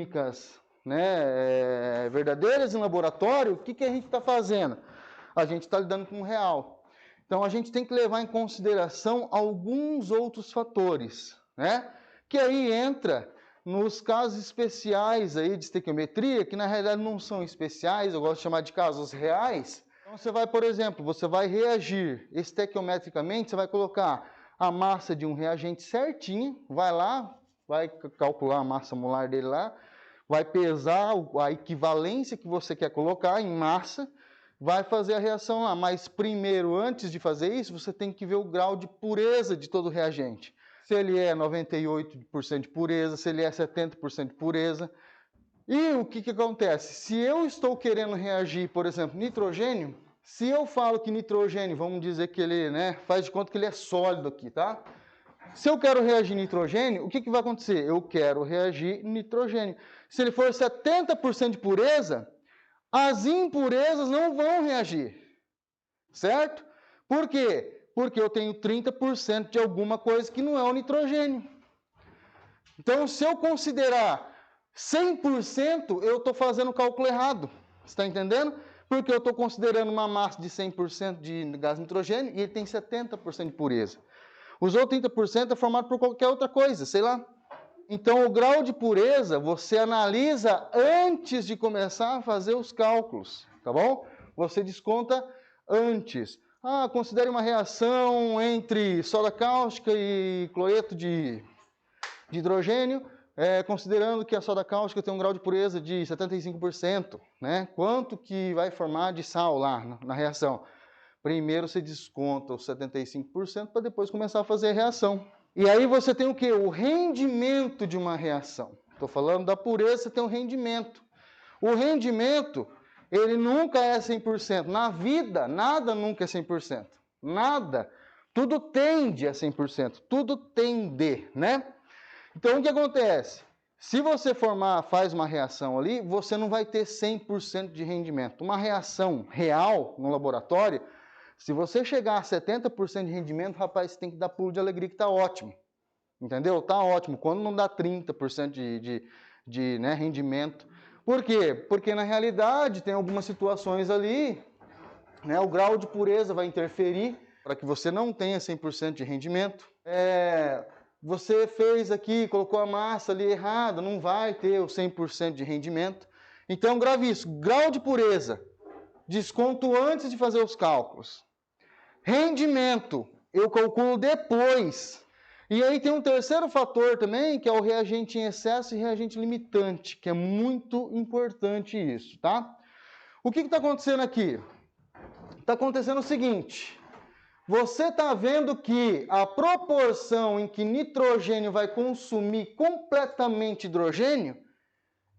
químicas, né, verdadeiras em laboratório, o que a gente está fazendo? A gente está lidando com o real. Então, a gente tem que levar em consideração alguns outros fatores, né? Que aí entra nos casos especiais aí de estequiometria, que na realidade não são especiais, eu gosto de chamar de casos reais. Então, você vai, por exemplo, você vai reagir estequiometricamente, você vai colocar a massa de um reagente certinho, vai lá, vai calcular a massa molar dele lá, vai pesar a equivalência que você quer colocar em massa, vai fazer a reação lá. Mas primeiro, antes de fazer isso, você tem que ver o grau de pureza de todo o reagente. Se ele é 98% de pureza, se ele é 70% de pureza. E o que acontece? Se eu estou querendo reagir, por exemplo, nitrogênio, se eu falo que nitrogênio, vamos dizer que ele, né, faz de conta que ele é sólido aqui, tá? Se eu quero reagir nitrogênio, o que vai acontecer? Eu quero reagir nitrogênio. Se ele for 70% de pureza, as impurezas não vão reagir, certo? Por quê? Porque eu tenho 30% de alguma coisa que não é o nitrogênio. Então, se eu considerar 100%, eu estou fazendo o cálculo errado. Você está entendendo? Porque eu estou considerando uma massa de 100% de gás nitrogênio e ele tem 70% de pureza. Os outros 30% é formado por qualquer outra coisa, sei lá. Então, o grau de pureza você analisa antes de começar a fazer os cálculos, tá bom? Você desconta antes. Considere uma reação entre soda cáustica e cloreto de hidrogênio, considerando que a soda cáustica tem um grau de pureza de 75%, né? Quanto que vai formar de sal lá na reação? Primeiro você desconta os 75% para depois começar a fazer a reação. E aí você tem o quê? O rendimento de uma reação. Estou falando da pureza, você tem o rendimento. O rendimento, ele nunca é 100%. Na vida, nada nunca é 100%. Nada. Tudo tende a 100%. Tudo tende, né? Então, o que acontece? Se você faz uma reação ali, você não vai ter 100% de rendimento. Uma reação real no laboratório, se você chegar a 70% de rendimento, rapaz, você tem que dar pulo de alegria que está ótimo. Entendeu? Está ótimo. Quando não dá 30% de rendimento. Por quê? Porque na realidade tem algumas situações ali, né, o grau de pureza vai interferir para que você não tenha 100% de rendimento. Você fez aqui, colocou a massa ali errada, não vai ter o 100% de rendimento. Então, grave isso. Grau de pureza. Desconto antes de fazer os cálculos. Rendimento, eu calculo depois. E aí tem um terceiro fator também, que é o reagente em excesso e reagente limitante, que é muito importante isso, tá? O que está acontecendo aqui? Está acontecendo o seguinte, você está vendo que a proporção em que nitrogênio vai consumir completamente hidrogênio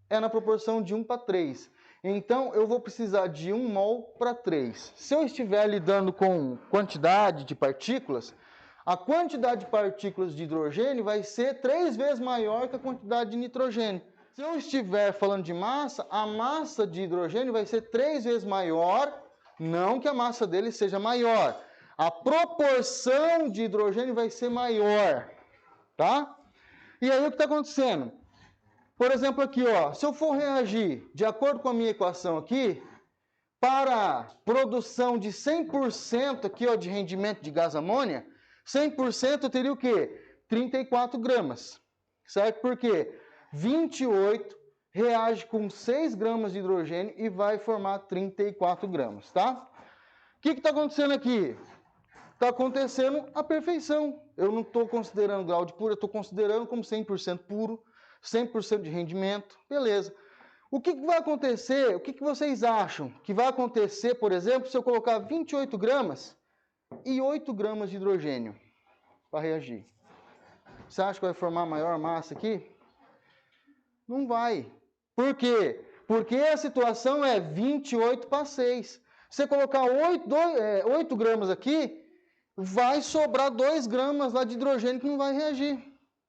é na proporção de 1 para 3. Então, eu vou precisar de 1 mol para 3. Se eu estiver lidando com quantidade de partículas, a quantidade de partículas de hidrogênio vai ser 3 vezes maior que a quantidade de nitrogênio. Se eu estiver falando de massa, a massa de hidrogênio vai ser 3 vezes maior, não que a massa dele seja maior. A proporção de hidrogênio vai ser maior, tá? E aí o que está acontecendo? Por exemplo, aqui, ó, se eu for reagir de acordo com a minha equação aqui, para produção de 100% aqui, ó, de rendimento de gás amônia, 100% eu teria o quê? 34 gramas, certo? Por quê? 28 reage com 6 gramas de hidrogênio e vai formar 34 gramas, tá? O que está acontecendo aqui? Está acontecendo a perfeição. Eu não estou considerando grau de puro, eu estou considerando como 100% puro, 100% de rendimento, beleza. O que vai acontecer, o que vocês acham que vai acontecer, por exemplo, se eu colocar 28 gramas e 8 gramas de hidrogênio para reagir? Você acha que vai formar maior massa aqui? Não vai. Por quê? Porque a situação é 28 para 6. Se você colocar 8 gramas aqui, vai sobrar 2 gramas lá de hidrogênio que não vai reagir.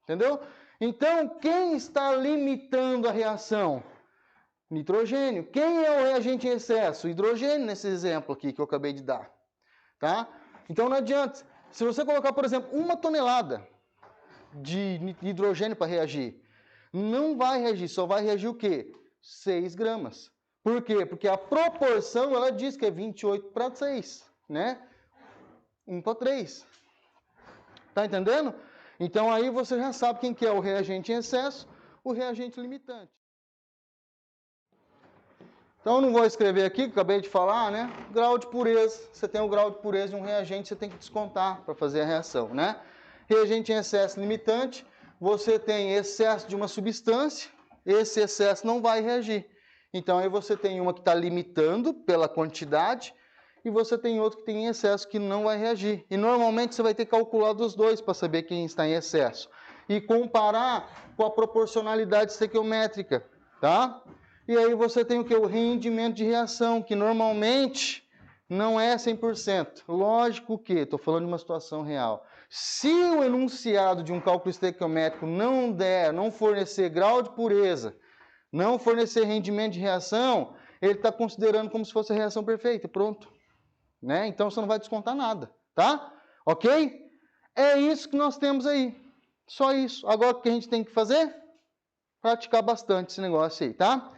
Entendeu? Então, quem está limitando a reação? Nitrogênio. Quem é o reagente em excesso? Hidrogênio, nesse exemplo aqui que eu acabei de dar. Tá? Então, não adianta. Se você colocar, por exemplo, 1 tonelada de hidrogênio para reagir, Não vai reagir, só vai reagir o quê? 6 gramas. Por quê? Porque a proporção, ela diz que é 28 para 6, né? 1 para 3. Tá entendendo? Então aí você já sabe quem que é o reagente em excesso, o reagente limitante. Então eu não vou escrever aqui, que acabei de falar, né? Grau de pureza. Você tem o grau de pureza de um reagente, você tem que descontar para fazer a reação, né? Reagente em excesso limitante, você tem excesso de uma substância, esse excesso não vai reagir. Então aí você tem uma que está limitando pela quantidade e você tem outra que tem excesso que não vai reagir. E normalmente você vai ter que calcular dos dois para saber quem está em excesso. E comparar com a proporcionalidade estequiométrica, tá? E aí você tem o que? O rendimento de reação, que normalmente não é 100%. Lógico que, estou falando de uma situação real. Se o enunciado de um cálculo estequiométrico não fornecer grau de pureza, não fornecer rendimento de reação, ele está considerando como se fosse a reação perfeita, pronto. Né? Então você não vai descontar nada, tá? Ok? É isso que nós temos aí. Só isso. Agora o que a gente tem que fazer? Praticar bastante esse negócio aí, tá?